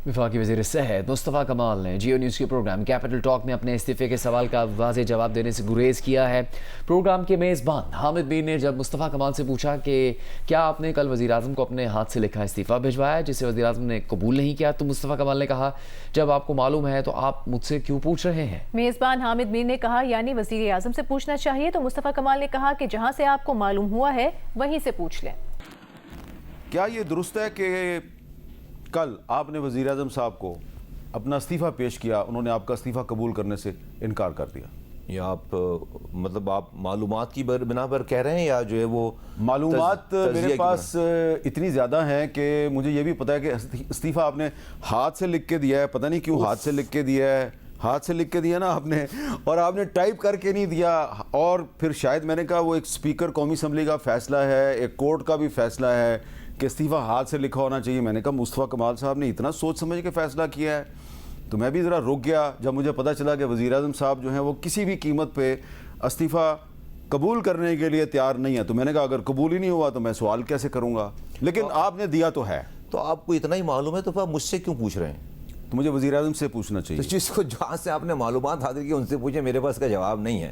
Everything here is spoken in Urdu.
وفاقی وزیر صحت مصطفیٰ کمال نے جیو نیوز کے پروگرام کیپٹل ٹاک میں اپنے استعفے کے سوال کا واضح جواب دینے سے گریز کیا ہے۔ پروگرام کے میزبان حامد میر نے جب مصطفیٰ کمال سے پوچھا کہ کیا آپ نے کل وزیر اعظم کو اپنے ہاتھ سے لکھا استعفیٰ بھجوایا جسے وزیر اعظم نے قبول نہیں کیا، تو مصطفیٰ کمال نے کہا جب آپ کو معلوم ہے تو آپ مجھ سے کیوں پوچھ رہے ہیں؟ میزبان حامد میر نے کہا یعنی وزیر اعظم سے پوچھنا چاہیے، تو مصطفیٰ کمال نے کہا کہ جہاں سے آپ کو معلوم ہوا ہے وہیں سے پوچھ لیں۔ کیا یہ درست ہے کہ کل آپ نے وزیر اعظم صاحب کو اپنا استعفیٰ پیش کیا، انہوں نے آپ کا استعفیٰ قبول کرنے سے انکار کر دیا؟ یا آپ مطلب آپ معلومات کی بنا پر کہہ رہے ہیں یا جو ہے وہ معلومات میرے پاس اتنی زیادہ ہیں کہ مجھے یہ بھی پتا ہے کہ استعفیٰ آپ نے ہاتھ سے لکھ کے دیا ہے، پتہ نہیں کیوں ہاتھ سے لکھ کے دیا ہے، ہاتھ سے لکھ کے دیا نا آپ نے، اور آپ نے ٹائپ کر کے نہیں دیا، اور پھر شاید میں نے کہا وہ ایک اسپیکر قومی اسمبلی کا فیصلہ ہے، ایک کورٹ کا بھی فیصلہ ہے کہ استعفیٰ ہاتھ سے لکھا ہونا چاہیے۔ میں نے کہا مصطفیٰ کمال صاحب نے اتنا سوچ سمجھ کے فیصلہ کیا ہے، تو میں بھی ذرا رک گیا جب مجھے پتہ چلا کہ وزیر اعظم صاحب جو ہیں وہ کسی بھی قیمت پہ استعفیٰ قبول کرنے کے لیے تیار نہیں ہے۔ تو میں نے کہا اگر قبول ہی نہیں ہوا تو میں سوال کیسے کروں گا، لیکن آپ نے دیا تو ہے۔ تو آپ کو اتنا ہی معلوم ہے تو پھر مجھ سے کیوں پوچھ رہے ہیں؟ تو مجھے وزیر اعظم سے پوچھنا چاہیے۔ اس چیز کو جہاں سے آپ نے معلومات حاصل کی ان سے پوچھیں، میرے پاس کا جواب نہیں ہے۔